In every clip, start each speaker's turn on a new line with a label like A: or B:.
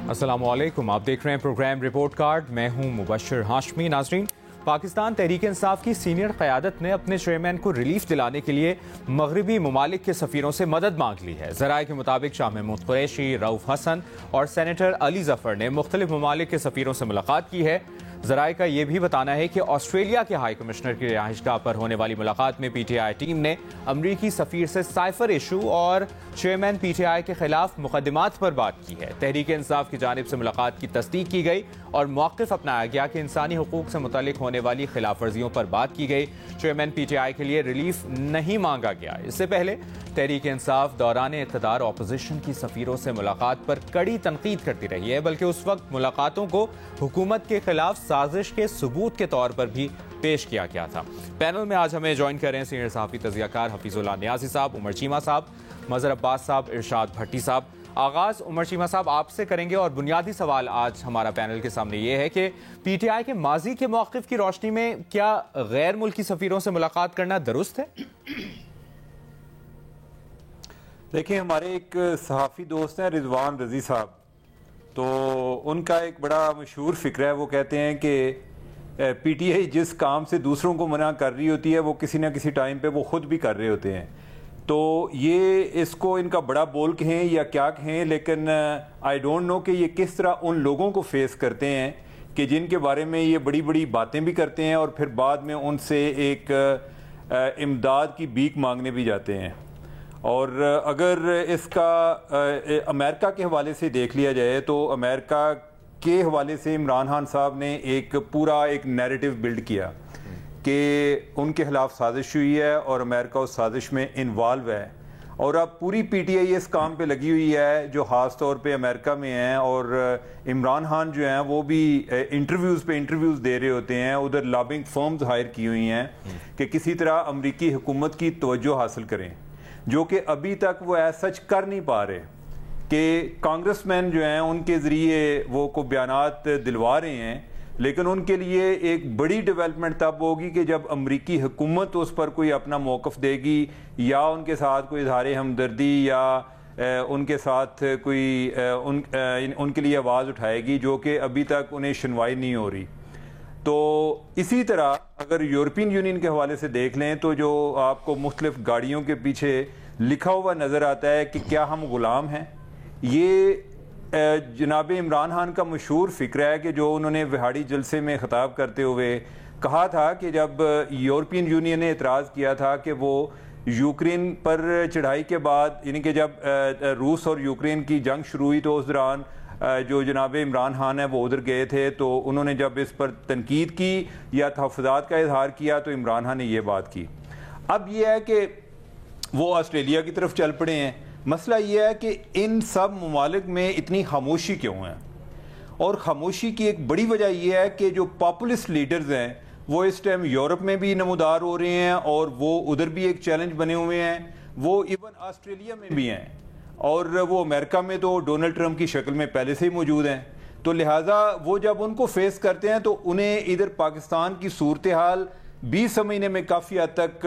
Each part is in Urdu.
A: السلام علیکم، آپ دیکھ رہے ہیں پروگرام رپورٹ کارڈ، میں ہوں مبشر ہاشمی۔ ناظرین، پاکستان تحریک انصاف کی سینئر قیادت نے اپنے چیئرمین کو ریلیف دلانے کے لیے مغربی ممالک کے سفیروں سے مدد مانگ لی ہے۔ ذرائع کے مطابق شاہ محمود قریشی، رؤف حسن اور سینیٹر علی ظفر نے مختلف ممالک کے سفیروں سے ملاقات کی ہے۔ ذرائع کا یہ بھی بتانا ہے کہ آسٹریلیا کے ہائی کمشنر کی رہائش گاہ پر ہونے والی ملاقات میں پی ٹی آئی ٹیم نے امریکی سفیر سے سائفر ایشو اور چیئرمین پی ٹی آئی کے خلاف مقدمات پر بات کی ہے۔ تحریک انصاف کی جانب سے ملاقات کی تصدیق کی گئی اور موقف اپنایا گیا کہ انسانی حقوق سے متعلق ہونے والی خلاف ورزیوں پر بات کی گئی۔ چیئرمین پی ٹی آئی کے لیے ریلیف نہیں مانگا گیا۔ اس سے پہلے تحریک انصاف دوران اقتدار اپوزیشن کی سفیروں سے ملاقات پر کڑی تنقید کرتی رہی ہے، بلکہ اس وقت ملاقاتوں کو حکومت کے خلاف سازش کے ثبوت کے طور پر بھی پیش کیا گیا تھا۔ پینل میں آج ہمیں جوائن کر رہے ہیں سینئر صحافی تجزیہ کار حفیظ اللہ نیازی صاحب، عمر چیمہ صاحب، مظہر عباس صاحب، ارشاد بھٹی صاحب۔ آغاز عمر چیمہ صاحب آپ سے کریں گے، اور بنیادی سوال آج ہمارا پینل کے سامنے یہ ہے کہ پی ٹی آئی کے ماضی کے موقف کی روشنی میں کیا غیر ملکی سفیروں سے ملاقات کرنا درست ہے؟
B: دیکھیں، ہمارے ایک صحافی دوست ہیں رضوان رضی صاحب، تو ان کا ایک بڑا مشہور فکر ہے۔ وہ کہتے ہیں کہ پی ٹی آئی جس کام سے دوسروں کو منع کر رہی ہوتی ہے وہ کسی نہ کسی ٹائم پہ وہ خود بھی کر رہے ہوتے ہیں۔ تو یہ اس کو ان کا بڑا بول کہیں یا کیا کہیں، لیکن آئی ڈونٹ نو کہ یہ کس طرح ان لوگوں کو فیس کرتے ہیں کہ جن کے بارے میں یہ بڑی بڑی باتیں بھی کرتے ہیں اور پھر بعد میں ان سے ایک امداد کی بھیک مانگنے بھی جاتے ہیں۔ اور اگر اس کا امریکہ کے حوالے سے دیکھ لیا جائے تو امریکہ کے حوالے سے عمران خان صاحب نے ایک پورا ایک نیریٹو بلڈ کیا کہ ان کے خلاف سازش ہوئی ہے اور امریکہ اس سازش میں انوالو ہے، اور اب پوری پی ٹی آئی اس کام پہ لگی ہوئی ہے جو خاص طور پہ امریکہ میں ہیں، اور عمران خان جو ہیں وہ بھی انٹرویوز پہ انٹرویوز دے رہے ہوتے ہیں، ادھر لابنگ فرمز ہائر کی ہوئی ہیں کہ کسی طرح امریکی حکومت کی توجہ حاصل کریں، جو کہ ابھی تک وہ ایسا سچ کر نہیں پا رہے کہ کانگریس مین جو ہیں ان کے ذریعے وہ کو بیانات دلوا رہے ہیں، لیکن ان کے لیے ایک بڑی ڈیولپمنٹ تب ہوگی کہ جب امریکی حکومت اس پر کوئی اپنا موقف دے گی یا ان کے ساتھ کوئی اظہار ہمدردی یا ان کے ساتھ کوئی ان کے لیے آواز اٹھائے گی، جو کہ ابھی تک انہیں سنوائی نہیں ہو رہی۔ تو اسی طرح اگر یورپین یونین کے حوالے سے دیکھ لیں تو جو آپ کو مختلف گاڑیوں کے پیچھے لکھا ہوا نظر آتا ہے کہ کیا ہم غلام ہیں، یہ جناب عمران خان کا مشہور فکر ہے کہ جو انہوں نے وہاڑی جلسے میں خطاب کرتے ہوئے کہا تھا کہ جب یورپین یونین نے اعتراض کیا تھا کہ وہ یوکرین پر چڑھائی کے بعد، یعنی کہ جب روس اور یوکرین کی جنگ شروع ہوئی تو اس دوران جو جناب عمران خان ہیں وہ ادھر گئے تھے، تو انہوں نے جب اس پر تنقید کی یا تحفظات کا اظہار کیا تو عمران خان نے یہ بات کی۔ اب یہ ہے کہ وہ آسٹریلیا کی طرف چل پڑے ہیں۔ مسئلہ یہ ہے کہ ان سب ممالک میں اتنی خاموشی کیوں ہے، اور خاموشی کی ایک بڑی وجہ یہ ہے کہ جو پاپولسٹ لیڈرز ہیں وہ اس ٹائم یورپ میں بھی نمودار ہو رہے ہیں اور وہ ادھر بھی ایک چیلنج بنے ہوئے ہیں، وہ ایون آسٹریلیا میں بھی ہیں، اور وہ امریکہ میں تو ڈونلڈ ٹرمپ کی شکل میں پہلے سے ہی موجود ہیں۔ تو لہٰذا وہ جب ان کو فیس کرتے ہیں تو انہیں ادھر پاکستان کی صورتحال بھی سمجھنے میں کافی حد تک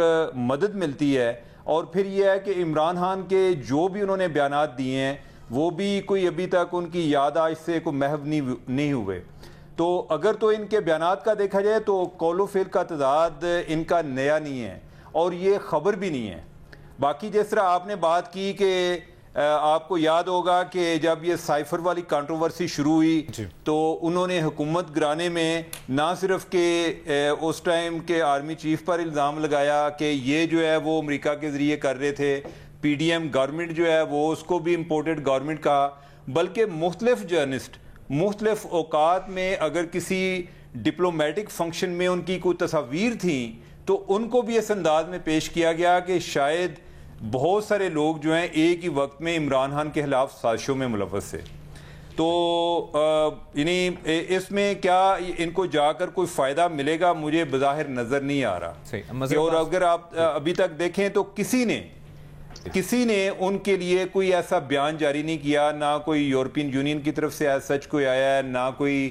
B: مدد ملتی ہے، اور پھر یہ ہے کہ عمران خان کے جو بھی انہوں نے بیانات دیے ہیں وہ بھی کوئی ابھی تک ان کی یادداشت سے کوئی محو نہیں ہوئے۔ تو اگر تو ان کے بیانات کا دیکھا جائے تو قول و فعل کا تضاد ان کا نیا نہیں ہے اور یہ خبر بھی نہیں ہے۔ باقی جس طرح آپ نے بات کی کہ آپ کو یاد ہوگا کہ جب یہ سائفر والی کنٹروورسی شروع ہوئی تو انہوں نے حکومت گرانے میں نہ صرف کہ اس ٹائم کے آرمی چیف پر الزام لگایا کہ یہ جو ہے وہ امریکہ کے ذریعے کر رہے تھے، پی ڈی ایم گورنمنٹ جو ہے وہ اس کو بھی امپورٹڈ گورنمنٹ کہا، بلکہ مختلف جرنلسٹ مختلف اوقات میں اگر کسی ڈپلومیٹک فنکشن میں ان کی کوئی تصاویر تھیں تو ان کو بھی اس انداز میں پیش کیا گیا کہ شاید بہت سارے لوگ جو ہیں ایک ہی وقت میں عمران خان کے خلاف سازشوں میں ملوث تھے۔ تو یعنی اس میں کیا ان کو جا کر کوئی فائدہ ملے گا مجھے بظاہر نظر نہیں آ رہا، اور اگر آپ ابھی تک دیکھیں تو کسی نے ان کے لیے کوئی ایسا بیان جاری نہیں کیا، نہ کوئی یورپین یونین کی طرف سے ایسا سچ کوئی آیا ہے، نہ کوئی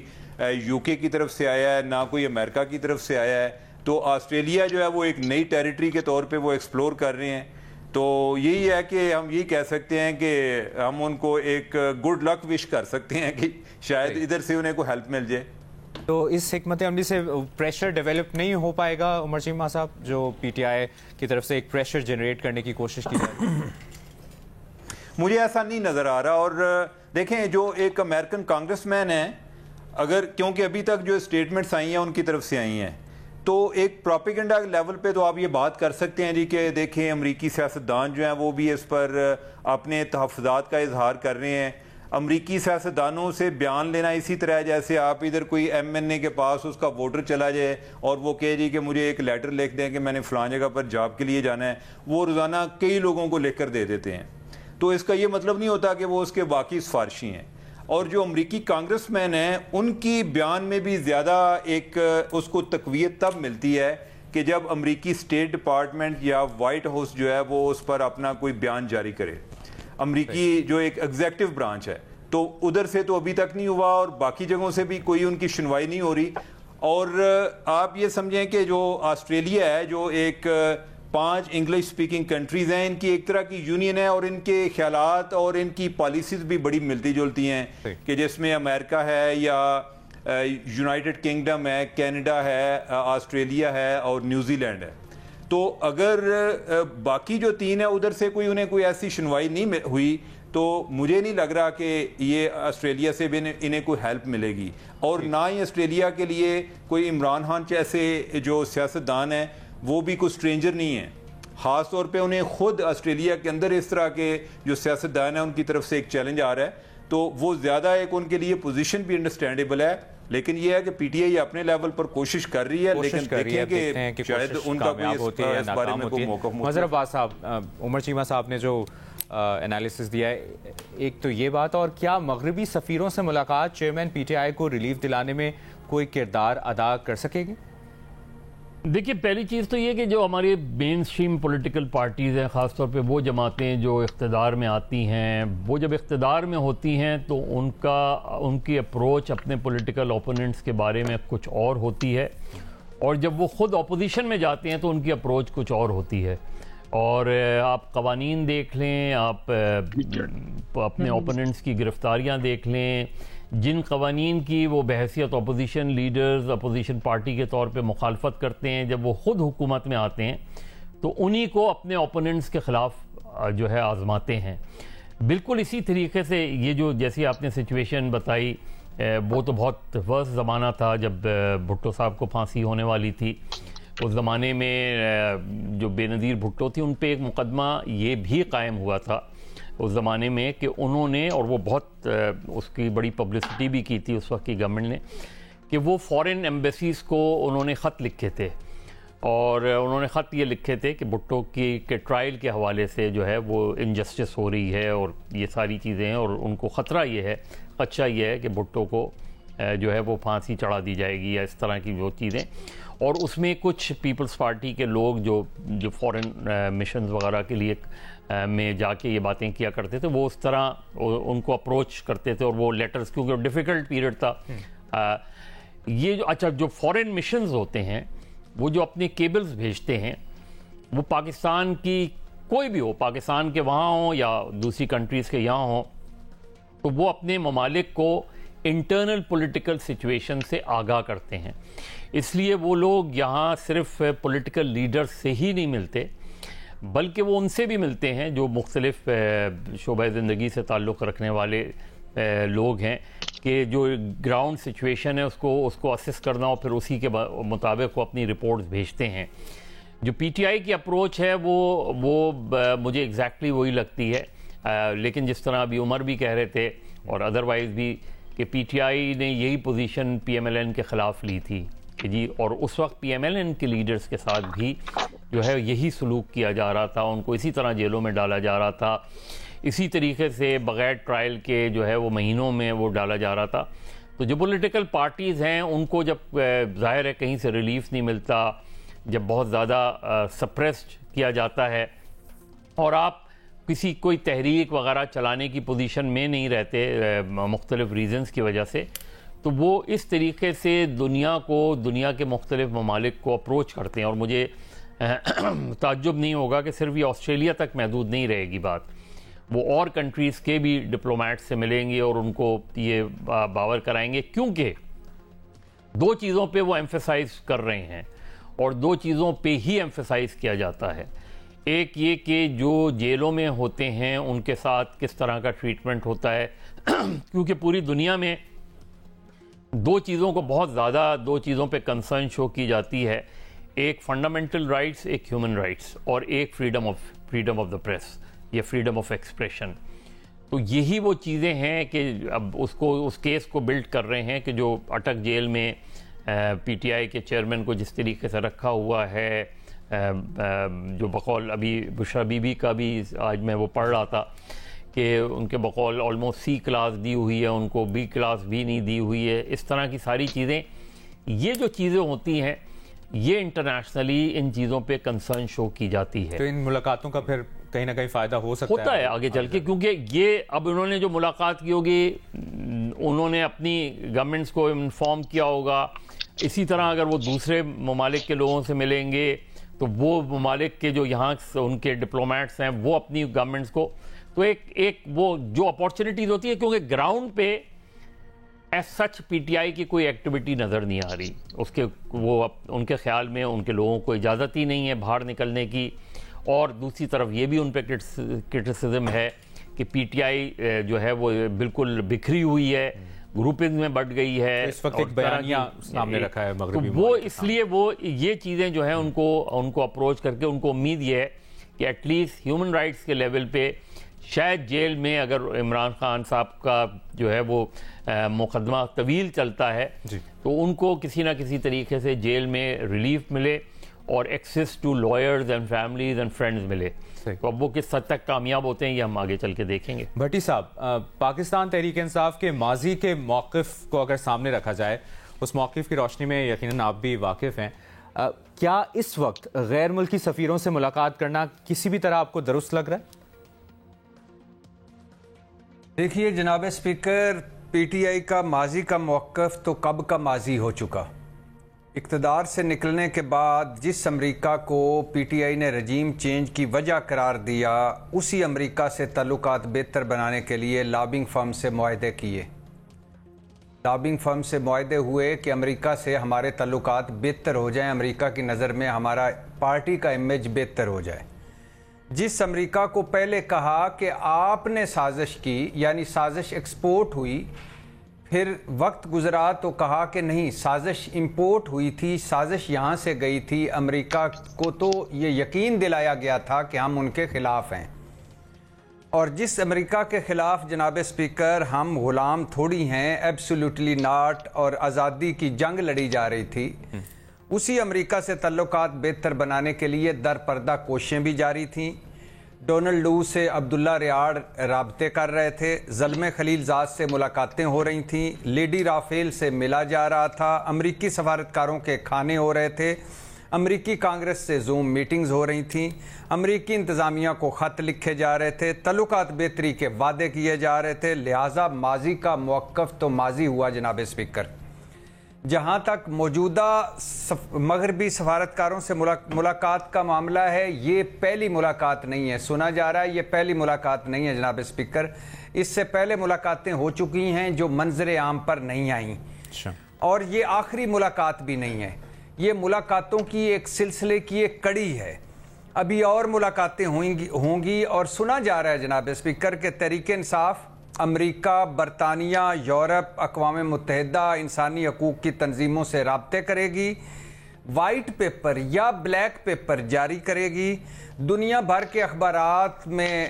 B: یو کے کی طرف سے آیا ہے، نہ کوئی امریکہ کی طرف سے آیا ہے۔ تو آسٹریلیا جو ہے وہ ایک نئی ٹیریٹری کے طور پہ وہ ایکسپلور کر رہے ہیں، تو یہی ہے کہ ہم یہ کہہ سکتے ہیں کہ ہم ان کو ایک گڈ لک وش کر سکتے ہیں کہ شاید ادھر سے انہیں کوئی ہیلپ مل جائے.
A: تو اس حکمت عملی سے پریشر ڈیولپ نہیں ہو پائے گا عمر چیمہ صاحب, جو پی ٹی آئی کی طرف سے ایک پریشر جنریٹ کرنے کی کوشش کی جائے؟
B: مجھے ایسا نہیں نظر آ رہا. اور دیکھیں جو ایک امریکن کانگریس مین ہے, اگر کیونکہ ابھی تک جو اسٹیٹمنٹس آئی ہیں ان کی طرف سے آئی ہیں, تو ایک پروپیگنڈا لیول پہ تو آپ یہ بات کر سکتے ہیں جی کہ دیکھیں امریکی سیاستدان جو ہیں وہ بھی اس پر اپنے تحفظات کا اظہار کر رہے ہیں. امریکی سیاستدانوں سے بیان لینا اسی طرح جیسے آپ ادھر کوئی ایم این اے کے پاس اس کا ووٹر چلا جائے اور وہ کہے جی کہ مجھے ایک لیٹر لکھ دیں کہ میں نے فلاں جگہ پر جاب کے لیے جانا ہے, وہ روزانہ کئی لوگوں کو لکھ کر دے دیتے ہیں. تو اس کا یہ مطلب نہیں ہوتا کہ وہ اس کے واقعی سفارشی ہیں. اور جو امریکی کانگریس مین ہیں ان کی بیان میں بھی زیادہ ایک اس کو تقویت تب ملتی ہے کہ جب امریکی اسٹیٹ ڈپارٹمنٹ یا وائٹ ہاؤس جو ہے وہ اس پر اپنا کوئی بیان جاری کرے. امریکی جو ایک ایگزیکٹو برانچ ہے تو ادھر سے تو ابھی تک نہیں ہوا, اور باقی جگہوں سے بھی کوئی ان کی سنوائی نہیں ہو رہی. اور آپ یہ سمجھیں کہ جو آسٹریلیا ہے, جو ایک 5 انگلش سپیکنگ کنٹریز ہیں, ان کی ایک طرح کی یونین ہے اور ان کے خیالات اور ان کی پالیسیز بھی بڑی ملتی جلتی ہیں, کہ جس میں امریکہ ہے یا یونائٹڈ کنگڈم ہے, کینیڈا ہے, آسٹریلیا ہے اور نیوزی لینڈ ہے. تو اگر باقی جو 3 ہے ادھر سے کوئی انہیں کوئی ایسی سنوائی نہیں ہوئی تو مجھے نہیں لگ رہا کہ یہ آسٹریلیا سے بھی انہیں کوئی ہیلپ ملے گی. اور نہ ہی آسٹریلیا کے لیے کوئی عمران خان جیسے جو سیاستدان ہیں وہ بھی کوئی سٹرینجر نہیں ہیں. خاص طور پہ انہیں خود آسٹریلیا کے اندر اس طرح کے جو سیاستدان ہیں ان کی طرف سے ایک چیلنج آ رہا ہے, تو وہ زیادہ ایک ان کے لیے پوزیشن بھی انڈرسٹینڈیبل ہے. لیکن یہ ہے کہ پی ٹی آئی اپنے لیول پر کوشش کر رہی ہے, لیکن دیکھیں کہ شاید ان کا کوئی اس بارے میں کوئی موقف
A: مظہر عباس صاحب, عمر چیمہ صاحب نے جو انالیسس دیا ہے, ایک تو یہ بات, اور کیا مغربی سفیروں سے ملاقات چیئرمین پی ٹی آئی کو ریلیف دلانے میں کوئی کردار ادا کر سکے گی؟
C: دیکھیے پہلی چیز تو یہ کہ جو ہماری مین سٹریم پولیٹیکل پارٹیز ہیں, خاص طور پہ وہ جماعتیں جو اقتدار میں آتی ہیں, وہ جب اقتدار میں ہوتی ہیں تو ان کی اپروچ اپنے پولیٹیکل اوپوننٹس کے بارے میں کچھ اور ہوتی ہے, اور جب وہ خود اپوزیشن میں جاتے ہیں تو ان کی اپروچ کچھ اور ہوتی ہے. اور آپ قوانین دیکھ لیں, آپ اپنے اوپوننٹس کی گرفتاریاں دیکھ لیں, جن قوانین کی وہ بحیثیت اپوزیشن لیڈرز اپوزیشن پارٹی کے طور پہ مخالفت کرتے ہیں, جب وہ خود حکومت میں آتے ہیں تو انہی کو اپنے اوپوننٹس کے خلاف جو ہے آزماتے ہیں. بالکل اسی طریقے سے یہ جو جیسی آپ نے سچویشن بتائی, وہ تو بہت ورس زمانہ تھا جب بھٹو صاحب کو پھانسی ہونے والی تھی. اس زمانے میں جو بے نظیر بھٹو تھی ان پہ ایک مقدمہ یہ بھی قائم ہوا تھا اس زمانے میں کہ انہوں نے, اور وہ بہت اس کی بڑی پبلسٹی بھی کی تھی اس وقت کی گورنمنٹ نے, کہ وہ فورن ایمبیسیز کو انہوں نے خط لکھے تھے, اور انہوں نے خط یہ لکھے تھے کہ بھٹو کے ٹرائل کے حوالے سے جو ہے وہ انجسٹس ہو رہی ہے اور یہ ساری چیزیں ہیں, اور ان کو خطرہ یہ ہے, خدشہ یہ ہے کہ بھٹو کو جو ہے وہ پھانسی چڑھا دی جائے گی یا اس طرح کی جو چیزیں. اور اس میں کچھ پیپلز پارٹی کے لوگ جو فورن مشنز وغیرہ کے لیے میں جا کے یہ باتیں کیا کرتے تھے, وہ اس طرح ان کو اپروچ کرتے تھے, اور وہ لیٹرز, کیونکہ ڈیفیکلٹ پیریڈ تھا یہ جو فورن مشنز ہوتے ہیں وہ جو اپنے کیبلز بھیجتے ہیں, وہ پاکستان کی کوئی بھی ہو, پاکستان کے وہاں ہوں یا دوسری کنٹریز کے یہاں ہوں, تو وہ اپنے ممالک کو انٹرنل پولیٹیکل سچویشن سے آگاہ کرتے ہیں. اس لیے وہ لوگ یہاں صرف پولیٹیکل لیڈر سے ہی نہیں ملتے, بلکہ وہ ان سے بھی ملتے ہیں جو مختلف شعبہ زندگی سے تعلق رکھنے والے لوگ ہیں, کہ جو گراؤنڈ سچویشن ہے اس کو اسیس کرنا, اور پھر اسی کے مطابق وہ اپنی رپورٹس بھیجتے ہیں. جو پی ٹی آئی کی اپروچ ہے وہ مجھے ایگزیکٹلی وہی لگتی ہے, لیکن جس طرح ابھی عمر بھی کہہ رہے تھے اور ادروائز بھی, کہ پی ٹی آئی نے یہی position P M L N کے خلاف لی تھی کہ جی, اور اس وقت پی ایم ایل این کے لیڈرز کے ساتھ بھی جو ہے یہی سلوک کیا جا رہا تھا, ان کو اسی طرح جیلوں میں ڈالا جا رہا تھا, اسی طریقے سے بغیر ٹرائل کے جو ہے وہ مہینوں میں وہ ڈالا جا رہا تھا. تو جو پولیٹیکل پارٹیز ہیں ان کو جب ظاہر ہے کہیں سے ریلیف نہیں ملتا, جب بہت زیادہ سپریسڈ کیا جاتا ہے, اور آپ کوئی تحریک وغیرہ چلانے کی پوزیشن میں نہیں رہتے مختلف ریزنز کی وجہ سے, تو وہ اس طریقے سے دنیا کے مختلف ممالک کو اپروچ کرتے ہیں. اور مجھے تعجب نہیں ہوگا کہ صرف یہ آسٹریلیا تک محدود نہیں رہے گی بات، وہ اور کنٹریز کے بھی ڈپلومیٹ سے ملیں گے اور ان کو یہ باور کرائیں گے، کیونکہ دو چیزوں پہ وہ ایمفیسائز کر رہے ہیں اور دو چیزوں پہ ہی ایمفیسائز کیا جاتا ہے۔ ایک یہ کہ جو جیلوں میں ہوتے ہیں ان کے ساتھ کس طرح کا ٹریٹمنٹ ہوتا ہے، کیونکہ پوری دنیا میں دو چیزوں کو بہت زیادہ، دو چیزوں پہ کنسرن شو کی جاتی ہے، ایک فنڈامنٹل رائٹس، ایک ہیومن رائٹس، اور ایک فریڈم آف دا پریس یا فریڈم آف ایکسپریشن۔ تو یہی وہ چیزیں ہیں کہ اب اس کیس کو بلڈ کر رہے ہیں کہ جو اٹک جیل میں پی ٹی آئی کے چیئرمین کو جس طریقے سے رکھا ہوا ہے، جو بقول ابھی بشرا بی بی کا بھی آج میں وہ پڑھ رہا تھا کہ ان کے بقول آلموسٹ سی کلاس دی ہوئی ہے، ان کو بی کلاس بھی نہیں دی ہوئی ہے، اس طرح کی ساری چیزیں، یہ جو چیزیں ہوتی ہیں یہ انٹرنیشنلی ان چیزوں پہ کنسرن شو کی جاتی ہے۔
A: تو ان ملاقاتوں کا پھر کہیں نہ کہیں فائدہ ہوتا ہے
C: آگے چل کے، کیونکہ یہ اب انہوں نے جو ملاقات کی ہوگی انہوں نے اپنی گورنمنٹس کو انفارم کیا ہوگا، اسی طرح اگر وہ دوسرے ممالک کے لوگوں سے ملیں گے تو وہ ممالک کے جو یہاں ان کے ڈپلومیٹس ہیں وہ اپنی گورنمنٹس کو، تو ایک وہ جو اپارچونیٹیز ہوتی ہے، کیونکہ گراؤنڈ پہ as such P T I کی کوئی ایکٹیویٹی نظر نہیں آ رہی، ان کے خیال میں ان کے لوگوں کو اجازت ہی نہیں ہے باہر نکلنے کی، اور دوسری طرف یہ بھی ان پہ کرٹیسزم ہے کہ پی ٹی آئی جو ہے وہ بالکل بکھری ہوئی ہے، گروپنگ میں بڑھ گئی ہے،
A: اس وقت ایک بیانیہ سامنے رکھا ہے مغربی
C: تو وہ اس لیے وہ یہ چیزیں جو ہیں ان کو اپروچ کر کے ان کو امید یہ ہے کہ ایٹ لیسٹ ہیومن رائٹس کے لیول پہ شاید جیل میں اگر عمران خان صاحب کا جو ہے وہ مقدمہ طویل چلتا ہے تو ان کو کسی نہ کسی طریقے سے جیل میں ریلیف ملے اور access to lawyers and families and friends ملے۔ تو اب وہ کس حد تک کامیاب ہوتے ہیں یہ ہم آگے چل کے دیکھیں گے۔
A: بھٹی صاحب، پاکستان تحریک انصاف کے ماضی کے موقف کو اگر سامنے رکھا جائے، اس موقف کی روشنی میں یقیناً آپ بھی واقف ہیں، کیا اس وقت غیر ملکی سفیروں سے ملاقات کرنا کسی بھی طرح آپ کو درست لگ رہا ہے؟
B: دیکھیے جناب اسپیکر، پی ٹی آئی کا ماضی کا موقف تو کب کا ماضی ہو چکا۔ اقتدار سے نکلنے کے بعد جس امریکہ کو پی ٹی آئی نے رجیم چینج کی وجہ قرار دیا، اسی امریکہ سے تعلقات بہتر بنانے کے لیے لابنگ فرم سے معاہدے کیے، لابنگ فرم سے معاہدے ہوئے کہ امریکہ سے ہمارے تعلقات بہتر ہو جائیں، امریکہ کی نظر میں ہمارا پارٹی کا امیج بہتر ہو جائے۔ جس امریکہ کو پہلے کہا کہ آپ نے سازش کی، یعنی سازش ایکسپورٹ ہوئی، پھر وقت گزرا تو کہا کہ نہیں، سازش امپورٹ ہوئی تھی، سازش یہاں سے گئی تھی، امریکہ کو تو یہ یقین دلایا گیا تھا کہ ہم ان کے خلاف ہیں۔ اور جس امریکہ کے خلاف جناب اسپیکر ہم غلام تھوڑی ہیں، ایبسولوٹلی ناٹ، اور آزادی کی جنگ لڑی جا رہی تھی، اسی امریکہ سے تعلقات بہتر بنانے کے لیے در پردہ کوششیں بھی جاری تھیں۔ ڈونلڈ لو سے عبداللہ ریاڑ رابطے کر رہے تھے، زلمے خلیل زاد سے ملاقاتیں ہو رہی تھیں، لیڈی رافیل سے ملا جا رہا تھا، امریکی سفارتکاروں کے کھانے ہو رہے تھے، امریکی کانگریس سے زوم میٹنگز ہو رہی تھیں، امریکی انتظامیہ کو خط لکھے جا رہے تھے، تعلقات بہتری کے وعدے کیے جا رہے تھے، لہٰذا ماضی کا موقف تو ماضی ہوا جناب اسپیکر۔ جہاں تک موجودہ مغربی سفارتکاروں سے ملاقات کا معاملہ ہے، یہ پہلی ملاقات نہیں ہے، سنا جا رہا ہے یہ پہلی ملاقات نہیں ہے جناب اسپیکر، اس سے پہلے ملاقاتیں ہو چکی ہیں جو منظر عام پر نہیں آئیں، اور یہ آخری ملاقات بھی نہیں ہے، یہ ملاقاتوں کی ایک سلسلے کی ایک کڑی ہے، ابھی اور ملاقاتیں ہوں گی، اور سنا جا رہا ہے جناب اسپیکر کہ تحریک انصاف امریکہ، برطانیہ، یورپ، اقوام متحدہ، انسانی حقوق کی تنظیموں سے رابطے کرے گی، وائٹ پیپر یا بلیک پیپر جاری کرے گی، دنیا بھر کے اخبارات میں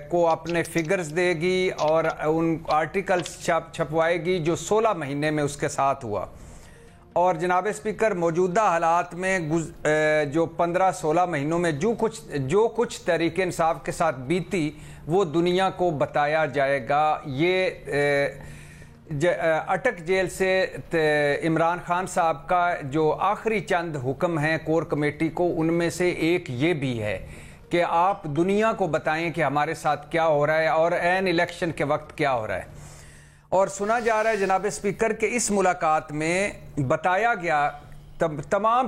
B: کو اپنے فگرز دے گی اور ان آرٹیکلز چھپوائے گی جو 16 مہینے میں اس کے ساتھ ہوا۔ اور جناب اسپیکر، موجودہ حالات میں جو 15-16 مہینوں میں جو کچھ تحریک انصاف کے ساتھ بیتی وہ دنیا کو بتایا جائے گا۔ یہ اٹک جیل سے عمران خان صاحب کا جو آخری چند حکم ہیں کور کمیٹی کو، ان میں سے ایک یہ بھی ہے کہ آپ دنیا کو بتائیں کہ ہمارے ساتھ کیا ہو رہا ہے اور عین الیکشن کے وقت کیا ہو رہا ہے۔ اور سنا جا رہا ہے جناب اسپیکر کہ اس ملاقات میں بتایا گیا، تمام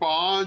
D: 5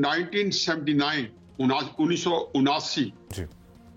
D: 1979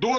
D: 2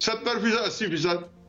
D: 70% 80%,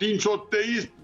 D: 323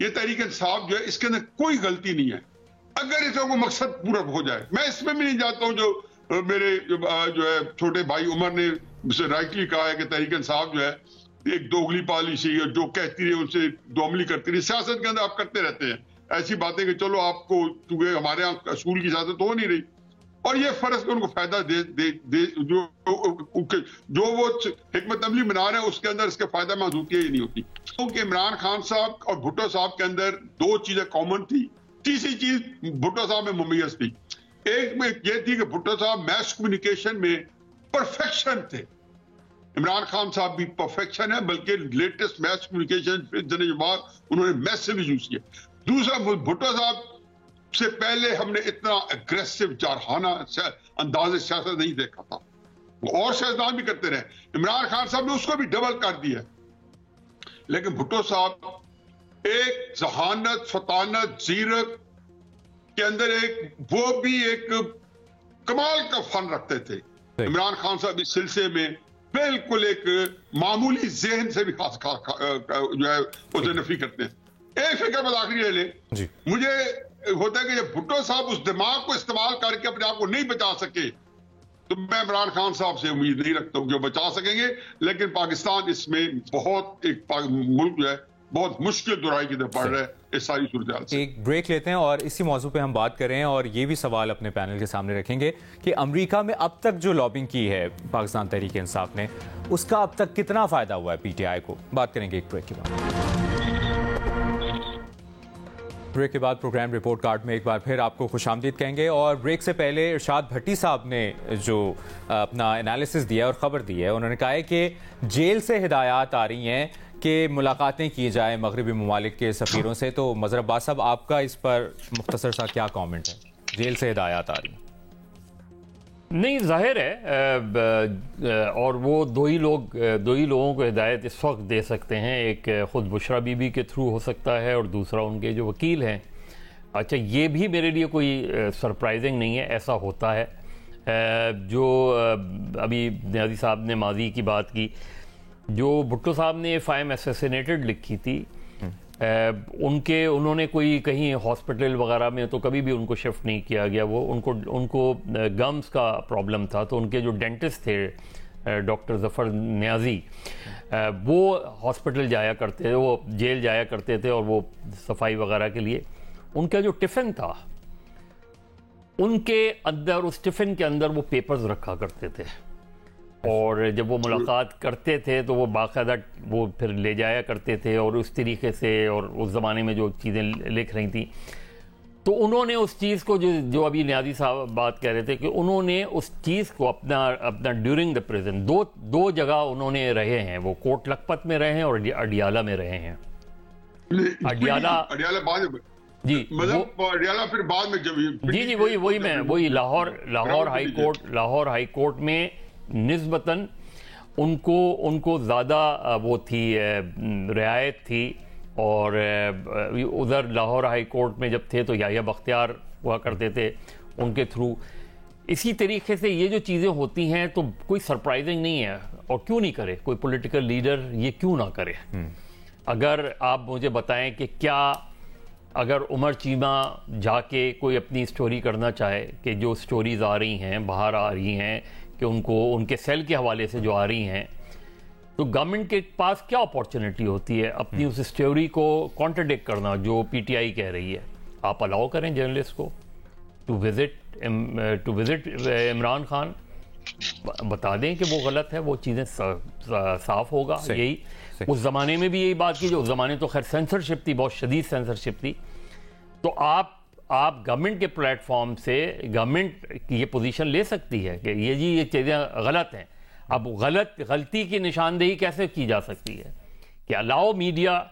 D: یہ تحریک انصاف جو ہے اس کے اندر کوئی غلطی نہیں ہے. اگر اس کا کوئی مقصد پورا ہو جائے, میں اس میں بھی نہیں جاتا ہوں جو میرے جو ہے چھوٹے بھائی عمر نے رائٹلی کہا ہے کہ تحریک انصاف جو ہے ایک دوگلی پالیسی اور جو کہتی رہی ان سے دوملی کرتی رہی. سیاست کے اندر آپ کرتے رہتے ہیں ایسی باتیں کہ چلو آپ کو چونکہ ہمارے یہاں اصول کی سیاست ہو نہیں رہی, اور یہ فرض کہ ان کو فائدہ دے جو وہ حکمت عملی بنا رہے ہیں اس کے اندر اس کے فائدہ محدودیاں ہی نہیں ہوتی. کیونکہ عمران خان صاحب اور بھٹو صاحب کے اندر دو چیزیں کامن تھی. تیسری چیز بھٹو صاحب میں ممیز تھی. ایک میں یہ تھی کہ بھٹو صاحب میس کمیونیکیشن میں پرفیکشن تھے. عمران خان صاحب بھی پرفیکشن ہے, بلکہ لیٹسٹ میس کمیونیکیشن بعد انہوں نے میسو یوز کیا. دوسرا, بھٹو صاحب سے پہلے ہم نے اتنا اگریسو جارحانہ انداز سیاست نہیں دیکھا تھا. وہ اور سیاستدان بھی کرتے رہے, عمران خان صاحب نے اس کو بھی ڈبل کر دیا. لیکن بھٹو صاحب ایک ذہانت, فطانت, زیرک کے اندر وہ بھی ایک کمال کا فن رکھتے تھے. عمران خان صاحب اس سلسلے میں بالکل ایک معمولی ذہن سے بھی خاص جو ہے اسے نفی کرتے ہیں. ایک فکر بات آخری لے لیں, مجھے ہوتا ہے کہ جب بھٹو صاحب اس دماغ کو استعمال کر کے اپنے آپ کو نہیں بچا سکے تو میں عمران خان صاحب سے امید نہیں رکھتا ہوں کہ وہ بچا سکیں گے. لیکن پاکستان اس میں بہت ایک ملک جو ہے بہت مشکل درائی کی طرف بڑھ رہا ہے اس ساری صورتحال سے.
A: ایک بریک لیتے ہیں اور اسی موضوع پہ ہم بات کریں اور یہ بھی سوال اپنے پینل کے سامنے رکھیں گے کہ امریکہ میں اب تک جو لابنگ کی ہے پاکستان تحریک انصاف نے, اس کا اب تک کتنا فائدہ ہوا ہے پی ٹی آئی کو. بات کریں گے ایک بریک کے بعد. بریک کے بعد پروگرام رپورٹ کارڈ میں ایک بار پھر آپ کو خوش آمدید کہیں گے. اور بریک سے پہلے ارشاد بھٹی صاحب نے جو اپنا انالیسس دیا اور خبر دی ہے, انہوں نے کہا ہے کہ جیل سے ہدایات آ رہی ہیں کہ ملاقاتیں کی جائیں مغربی ممالک کے سفیروں سے. تو مظہر عباس صاحب, آپ کا اس پر مختصر سا کیا کامنٹ ہے؟ جیل سے ہدایات آ رہی ہیں.
C: نہیں, ظاہر ہے, اور وہ دو ہی لوگوں کو ہدایت اس وقت دے سکتے ہیں. ایک خود بشرا بی بی کے تھرو ہو سکتا ہے اور دوسرا ان کے جو وکیل ہیں. اچھا, یہ بھی میرے لیے کوئی سرپرائزنگ نہیں ہے, ایسا ہوتا ہے. جو ابھی نیازی صاحب نے ماضی کی بات کی, جو بھٹو صاحب نے ایف آئی ایم اسیسینیٹڈ لکھی تھی, انہوں نے کوئی کہیں ہاسپٹل وغیرہ میں تو کبھی بھی ان کو شفٹ نہیں کیا گیا. وہ ان کو گمز کا پرابلم تھا, تو ان کے جو ڈینٹسٹ تھے ڈاکٹر ظفر نیازی, وہ ہاسپٹل جایا کرتے تھے, وہ جیل جایا کرتے تھے, اور وہ صفائی وغیرہ کے لیے ان کا جو ٹفن تھا ان کے اندر, اس ٹفن کے اندر وہ پیپرز رکھا کرتے تھے. اور جب وہ ملاقات کرتے تھے تو وہ باقاعدہ وہ پھر لے جایا کرتے تھے, اور اس طریقے سے, اور اس زمانے میں جو چیزیں لکھ رہی تھیں تو انہوں نے اس چیز کو جو ابھی نیازی صاحب بات کہہ رہے تھے کہ انہوں نے اس چیز کو اپنا ڈیورنگ دا پریزن دو جگہ انہوں نے رہے ہیں. وہ کوٹ لکھپت میں رہے ہیں اور اڈیالہ میں رہے ہیں. اڈیالہ جی,
D: اڈیالہ پھر بعد میں
C: جی وہی لاہور ہائی کورٹ میں نسبتاً ان کو زیادہ وہ تھی, رعایت تھی. اور ادھر لاہور ہائی کورٹ میں جب تھے تو یحییٰ بختیار ہوا کرتے تھے ان کے تھرو. اسی طریقے سے یہ جو چیزیں ہوتی ہیں تو کوئی سرپرائزنگ نہیں ہے, اور کیوں نہیں کرے کوئی پولیٹیکل لیڈر, یہ کیوں نہ کرے. اگر آپ مجھے بتائیں کہ کیا اگر عمر چیمہ جا کے کوئی اپنی سٹوری کرنا چاہے, کہ جو سٹوریز آ رہی ہیں, باہر آ رہی ہیں, کہ ان کے سیل کے حوالے سے جو آ رہی ہیں, تو گورنمنٹ کے پاس کیا اپارچونٹی ہوتی ہے اپنی اس سٹوری کو کانٹرڈکٹ کرنا جو پی ٹی آئی کہہ رہی ہے. آپ الاؤ کریں جرنلسٹ کو ٹو وزٹ عمران خان, بتا دیں کہ وہ غلط ہے, وہ چیزیں صاف ہوگا. یہی اس زمانے میں بھی یہی بات کی, جو اس زمانے تو خیر سینسرشپ تھی, بہت شدید سینسرشپ تھی. تو آپ گورنمنٹ کے پلیٹ فارم سے گورنمنٹ یہ پوزیشن لے سکتی ہے کہ یہ چیزیں غلط ہیں. اب غلطی کی نشاندہی کیسے کی جا سکتی ہے کہ الاؤ میڈیا,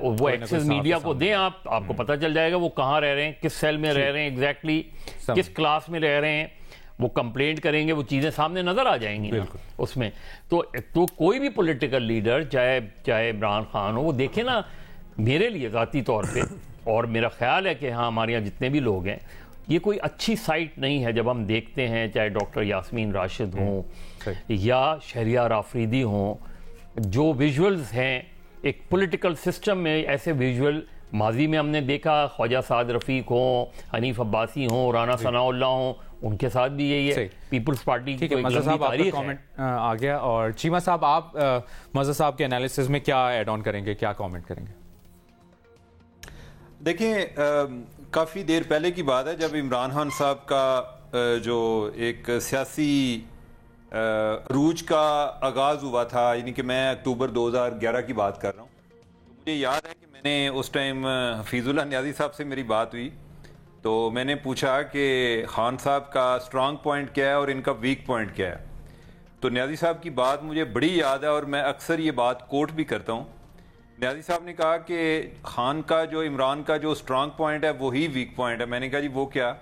C: وہ ایکسس میڈیا کو دیں, آپ کو پتہ چل جائے گا وہ کہاں رہ رہے ہیں, کس سیل میں رہ رہے ہیں, ایگزیکٹلی کس کلاس میں رہ رہے ہیں. وہ کمپلینٹ کریں گے, وہ چیزیں سامنے نظر آ جائیں گی اس میں. تو کوئی بھی پولیٹیکل لیڈر, چاہے عمران خان ہو, وہ دیکھیں نا, میرے لیے ذاتی طور پہ, اور میرا خیال ہے کہ ہاں ہمارے یہاں جتنے بھی لوگ ہیں, یہ کوئی اچھی سائٹ نہیں ہے جب ہم دیکھتے ہیں چاہے ڈاکٹر یاسمین راشد ہوں یا شہریار آفریدی ہوں, جو ویژولز ہیں ایک پولیٹیکل سسٹم میں ایسے ویژول ماضی میں ہم نے دیکھا، خواجہ سعد رفیق ہوں، حنیف عباسی ہوں، رانا ثناء اللہ ہوں، ان کے ساتھ بھی یہی ہے. پیپلز پارٹی کی ایک لمبی تاریخ ہے.
A: آ گیا. اور چیمہ صاحب، آپ مظہر صاحب کے انالیسز میں کیا ایڈ آن کریں گے، کیا کامنٹ کریں گے؟
B: دیکھیں، کافی دیر پہلے کی بات ہے جب عمران خان صاحب کا جو ایک سیاسی عروج کا آغاز ہوا تھا، یعنی کہ میں اکتوبر 2011 کی بات کر رہا ہوں. مجھے یاد ہے کہ میں نے اس ٹائم حفیظ اللہ نیازی صاحب سے میری بات ہوئی تو میں نے پوچھا کہ خان صاحب کا اسٹرانگ پوائنٹ کیا ہے اور ان کا ویک پوائنٹ کیا ہے. تو نیازی صاحب کی بات مجھے بڑی یاد ہے اور میں اکثر یہ بات کوٹ بھی کرتا ہوں. نیازی صاحب نے کہا کہ خان کا جو عمران کا جو اسٹرانگ پوائنٹ ہے وہی ویک پوائنٹ ہے. میں نے کہا جی وہ کیا؟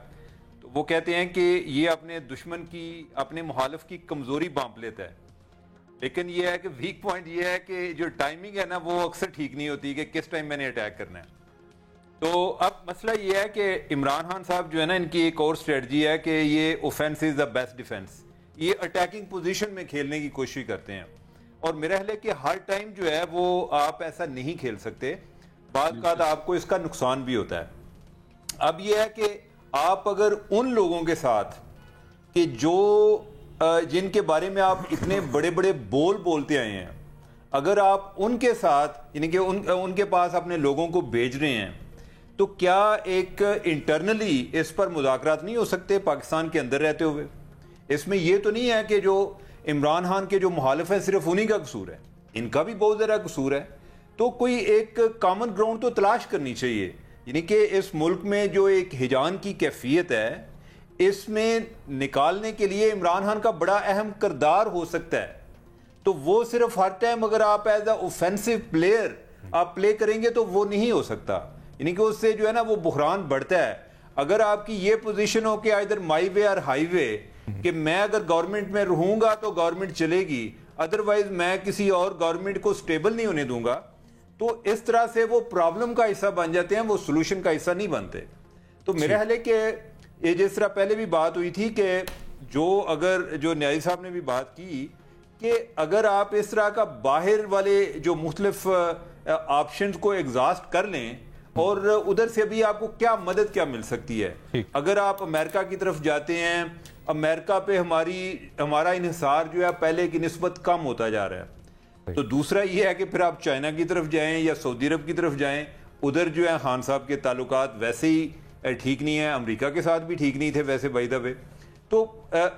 B: تو وہ کہتے ہیں کہ یہ اپنے دشمن کی، اپنے مخالف کی کمزوری بانپ لیتا ہے، لیکن یہ ہے کہ ویک پوائنٹ یہ ہے کہ جو ٹائمنگ ہے نا وہ اکثر ٹھیک نہیں ہوتی کہ کس ٹائم میں نے اٹیک کرنا ہے. تو اب مسئلہ یہ ہے کہ عمران خان صاحب جو ہے نا، ان کی ایک اور اسٹریٹجی ہے کہ یہ offence is the best defence. یہ اٹیکنگ پوزیشن میں کھیلنے کی کوشش کرتے ہیں اور میرا خیال ہے کہ ہر ٹائم جو ہے وہ آپ ایسا نہیں کھیل سکتے. بعض اوقات آپ کو اس کا نقصان بھی ہوتا ہے. اب یہ ہے کہ آپ اگر ان لوگوں کے ساتھ کہ جو جن کے بارے میں آپ اتنے بڑے بڑے بول بولتے آئے ہیں، اگر آپ ان کے ساتھ یعنی کہ ان کے پاس اپنے لوگوں کو بھیج رہے ہیں تو کیا ایک انٹرنلی اس پر مذاکرات نہیں ہو سکتے پاکستان کے اندر رہتے ہوئے؟ اس میں یہ تو نہیں ہے کہ جو عمران خان کے جو مخالف ہیں صرف انہی کا قصور ہے، ان کا بھی بہت زیادہ قصور ہے. تو کوئی ایک کامن گراؤنڈ تو تلاش کرنی چاہیے. یعنی کہ اس ملک میں جو ایک ہجان کی کیفیت ہے، اس میں نکالنے کے لیے عمران خان کا بڑا اہم کردار ہو سکتا ہے. تو وہ صرف ہر ٹائم اگر آپ ایز اے اوفینسو پلیئر آپ پلے کریں گے تو وہ نہیں ہو سکتا. یعنی کہ اس سے جو ہے نا وہ بحران بڑھتا ہے. اگر آپ کی یہ پوزیشن ہو کہ ادھر مائی وے اور ہائی وے، کہ میں اگر گورنمنٹ میں رہوں گا تو گورنمنٹ چلے گی، ادروائز میں کسی اور گورنمنٹ کو سٹیبل نہیں ہونے دوں گا، تو اس طرح سے وہ پرابلم کا حصہ بن جاتے ہیں، وہ سولوشن کا حصہ نہیں بنتے. تو میرا خیال ہے کہ یہ جس طرح پہلے بھی بات ہوئی تھی کہ جو نیازی صاحب نے بھی بات کی کہ اگر آپ اس طرح کا باہر والے جو مختلف آپشنز کو ایگزاسٹ کر لیں اور ادھر سے بھی آپ کو کیا مدد کیا مل سکتی ہے. اگر آپ امریکہ کی طرف جاتے ہیں، امریکہ پہ ہمارا انحصار جو ہے پہلے کی نسبت کم ہوتا جا رہا ہے. تو دوسرا یہ ہے کہ پھر آپ چائنا کی طرف جائیں یا سعودی عرب کی طرف جائیں، ادھر جو ہے خان صاحب کے تعلقات ویسے ہی ٹھیک نہیں ہیں، امریکہ کے ساتھ بھی ٹھیک نہیں تھے ویسے بائی دا وے. تو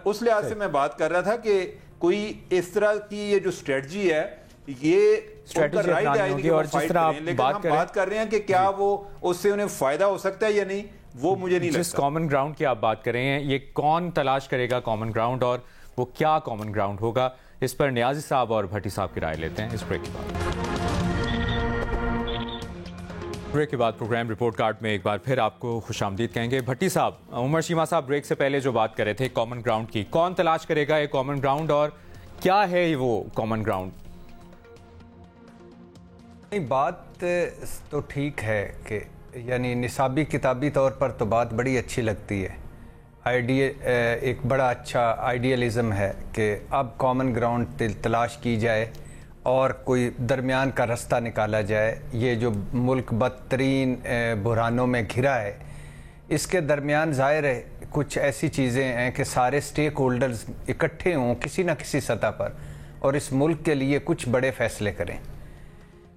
B: اس لحاظ سے میں بات کر رہا تھا کہ کوئی اس طرح کی یہ جو اسٹریٹجی ہے، یہ رائٹ ہے، اور جس طرح آپ بات کر رہے ہیں کہ کیا وہ اس سے انہیں فائدہ ہو سکتا ہے یا نہیں، وہ مجھے نہیں لگتا.
A: جس کامن گراؤنڈ کی آپ بات کر رہے ہیں، یہ کون تلاش کرے گا کامن گراؤنڈ، اور وہ کیا کامن گراؤنڈ ہوگا؟ اس پر نیازی صاحب اور بھٹی صاحب کی رائے لیتے ہیں اس بریک کے بعد. بریک کے بعد پروگرام رپورٹ کارڈ میں ایک بار پھر آپ کو خوش آمدید کہیں گے. بھٹی صاحب، عمر چیمہ صاحب بریک سے پہلے جو بات کر رہے تھے کامن گراؤنڈ کی، کون تلاش کرے گا یہ کامن گراؤنڈ اور کیا ہے وہ کامن گراؤنڈ؟
E: بات تو ٹھیک ہے کہ یعنی نصابی کتابی طور پر تو بات بڑی اچھی لگتی ہے، ایک بڑا اچھا آئیڈیالزم ہے کہ اب کامن گراؤنڈ تلاش کی جائے اور کوئی درمیان کا رستہ نکالا جائے. یہ جو ملک بدترین بحرانوں میں گھرا ہے، اس کے درمیان ظاہر ہے کچھ ایسی چیزیں ہیں کہ سارے سٹیک ہولڈرز اکٹھے ہوں کسی نہ کسی سطح پر اور اس ملک کے لیے کچھ بڑے فیصلے کریں.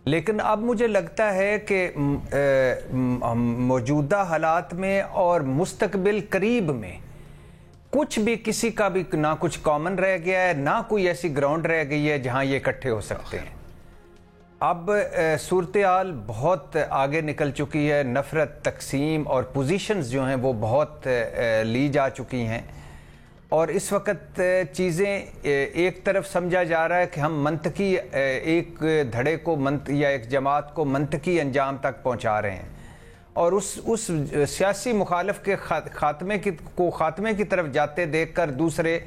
E: لیکن اب مجھے لگتا ہے کہ موجودہ حالات میں اور مستقبل قریب میں کچھ بھی کسی کا بھی نہ کچھ کامن رہ گیا ہے، نہ کوئی ایسی گراؤنڈ رہ گئی ہے جہاں یہ اکٹھے ہو سکتے ہیں. اب صورتحال بہت آگے نکل چکی ہے، نفرت، تقسیم اور پوزیشنز جو ہیں وہ بہت لی جا چکی ہیں، اور اس وقت چیزیں ایک طرف سمجھا جا رہا ہے کہ ہم منطقی ایک دھڑے کو یا ایک جماعت کو منطقی انجام تک پہنچا رہے ہیں، اور اس سیاسی مخالف کے خاتمے کی طرف جاتے دیکھ کر دوسرے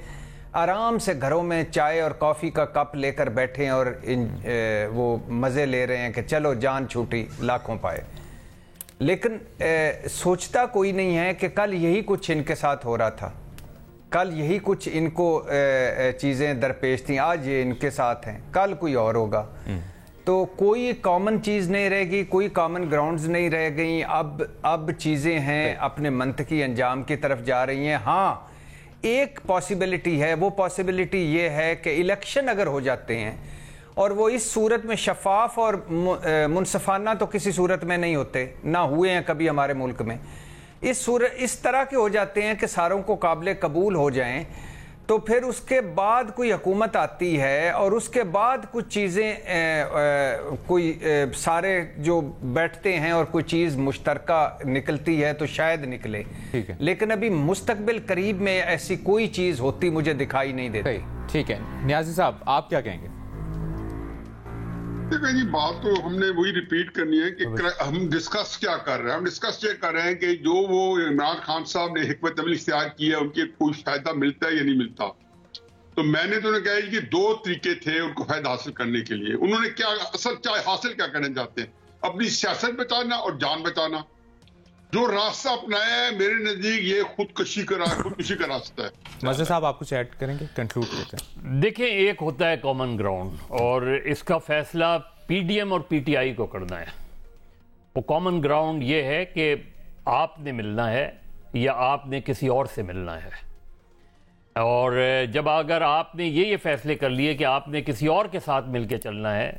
E: آرام سے گھروں میں چائے اور کافی کا کپ لے کر بیٹھے ہیں اور وہ مزے لے رہے ہیں کہ چلو جان چھوٹی لاکھوں پائے. لیکن سوچتا کوئی نہیں ہے کہ کل یہی کچھ ان کے ساتھ ہو رہا تھا، کل یہی کچھ ان کو چیزیں درپیش تھیں، آج یہ ان کے ساتھ ہیں، کل کوئی اور ہوگا. تو کوئی کامن چیز نہیں رہے گی, کوئی کامن گراؤنڈز نہیں رہ گئیں. اب چیزیں ہیں اپنے منطقی انجام کی طرف جا رہی ہیں. ہاں ایک پاسبلٹی ہے, وہ پاسبلٹی یہ ہے کہ الیکشن اگر ہو جاتے ہیں اور وہ اس صورت میں شفاف اور منصفانہ تو کسی صورت میں نہیں ہوتے, نہ ہوئے ہیں کبھی ہمارے ملک میں, اس طرح کے ہو جاتے ہیں کہ ساروں کو قابل قبول ہو جائیں, تو پھر اس کے بعد کوئی حکومت آتی ہے اور اس کے بعد کچھ چیزیں کوئی سارے جو بیٹھتے ہیں اور کوئی چیز مشترکہ نکلتی ہے تو شاید نکلے, لیکن ابھی مستقبل قریب میں ایسی کوئی چیز ہوتی مجھے دکھائی نہیں دیتی.
A: ٹھیک ہے نیازی صاحب آپ کیا کہیں گے؟
D: دیکھیں جی بات تو ہم نے وہی ریپیٹ کرنی ہے کہ ہم ڈسکس کیا کر رہے ہیں. ہم ڈسکس یہ کر رہے ہیں کہ جو وہ عمران خان صاحب نے حکمت عملی اختیار کی ہے ان کے کوئی فائدہ ملتا ہے یا نہیں ملتا. تو میں نے تو انہیں کہا کہ 2 طریقے تھے ان کو فائدہ حاصل کرنے کے لیے. انہوں نے کیا اصل حاصل کیا کرنا چاہتے ہیں؟ اپنی سیاست بچانا اور جان بچانا. جو راستہ اپنایا ہے میرے نزدیک یہ خودکشی کا راستہ ہے.
A: مزید صاحب آپ کچھ ایڈ کریں گے, کنکلوڈ کرتے ہیں.
C: دیکھیں ایک ہوتا ہے کامن گراؤنڈ اور اس کا فیصلہ پی ڈی ایم اور پی ٹی آئی کو کرنا ہے. وہ کامن گراؤنڈ یہ ہے کہ آپ نے ملنا ہے یا آپ نے کسی اور سے ملنا ہے, اور جب اگر آپ نے یہ فیصلے کر لیے کہ آپ نے کسی اور کے ساتھ مل کے چلنا ہے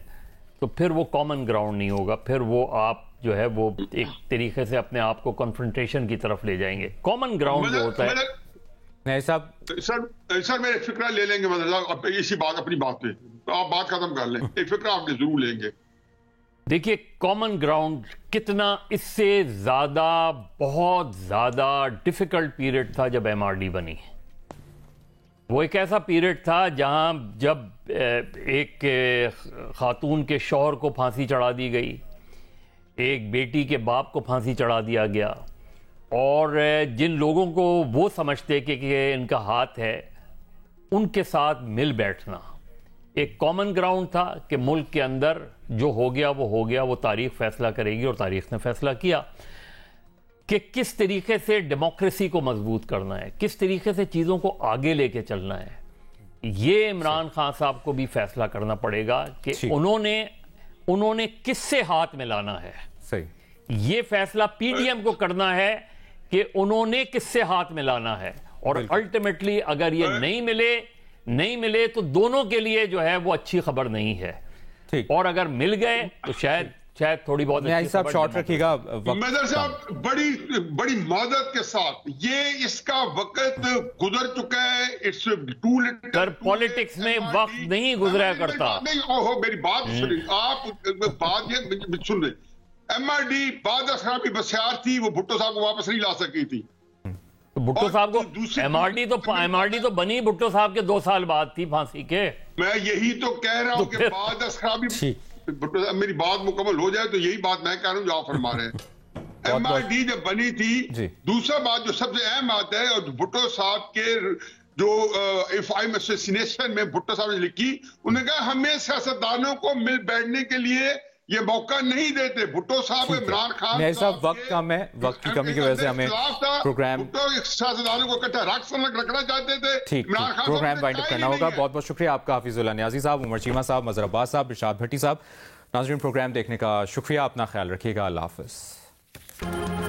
C: تو پھر وہ کامن گراؤنڈ نہیں ہوگا, پھر وہ آپ جو ہے وہ ایک طریقے سے اپنے آپ کو کنفرنٹیشن کی طرف لے جائیں گے. کامن گراؤنڈ جو ہوتا ہے
D: سر میرے فکرہ لے لیں گے مطلب اسی بات اپنی بات پہ آپ بات ختم کر لیں, ایک فکرہ آپ نے ضرور لیں گے.
C: دیکھیے کامن گراؤنڈ کتنا اس سے زیادہ بہت زیادہ ڈیفیکلٹ پیریڈ تھا جب ایم آر ڈی بنی. وہ ایک ایسا پیریڈ تھا جہاں جب ایک خاتون کے شوہر کو پھانسی چڑھا دی گئی, ایک بیٹی کے باپ کو پھانسی چڑھا دیا گیا, اور جن لوگوں کو وہ سمجھتے کہ ان کا ہاتھ ہے ان کے ساتھ مل بیٹھنا ایک کامن گراؤنڈ تھا کہ ملک کے اندر جو ہو گیا وہ ہو گیا, وہ تاریخ فیصلہ کرے گی, اور تاریخ نے فیصلہ کیا کہ کس طریقے سے ڈیموکریسی کو مضبوط کرنا ہے, کس طریقے سے چیزوں کو آگے لے کے چلنا ہے. یہ عمران خان صاحب کو بھی فیصلہ کرنا پڑے گا کہ انہوں نے کس سے ہاتھ ملانا ہے. یہ فیصلہ پی ڈی ایم کو کرنا ہے کہ انہوں نے کس سے ہاتھ ملانا ہے, اور الٹیمیٹلی اگر یہ نہیں ملے تو دونوں کے لیے جو ہے وہ اچھی خبر نہیں ہے, اور اگر مل گئے تو شاید تھوڑی بہت
A: صاحب شارٹ رکھیے گا.
D: میجر صاحب بڑی معذرت کے ساتھ یہ اس کا وقت گزر چکا ہے.
C: سر پالیٹکس میں وقت نہیں گزرا کرتا.
D: میری بات سنیں آپ, بات یہ سن رہے, ایم آر ڈی بعد خرابی بسیار تھی, وہ بھٹو صاحب کو واپس نہیں لا سکی تھی.
C: بھٹو صاحب کو ایم آر ڈی تو بنی بھٹو صاحب کے 2 سال بعد تھی پھانسی کے.
D: میں یہی تو کہہ رہا ہوں کہ بعد خرابی, میری بات مکمل ہو جائے تو یہی بات میں کہہ رہا ہوں جو آپ فرما رہے ہیں. ایم آر ڈی جب بنی تھی, دوسرا بات جو سب سے اہم بات ہے, اور بھٹو صاحب کے جو ایف اسیسینیشن میں بھٹو صاحب نے لکھی, انہوں نے کہا ہمیں سیاستدانوں کو مل بیٹھنے کے لیے یہ موقع نہیں دیتے. بھٹو صاحب عمران خان
A: صاحب وقت کم ہے, وقت کی کمی کی وجہ سے ہمیں پروگرام
D: سیاستدانوں کو اکٹھا رکھنا چاہتے تھے.
A: پروگرام وائنڈ اپ کرنا ہوگا. بہت بہت شکریہ آپ کا حافظ اللہ نیازی صاحب, عمر چیمہ صاحب, مظہر عباس صاحب, رشاد بھٹی صاحب. ناظرین پروگرام دیکھنے کا شکریہ, اپنا خیال رکھیے گا, اللہ حافظ.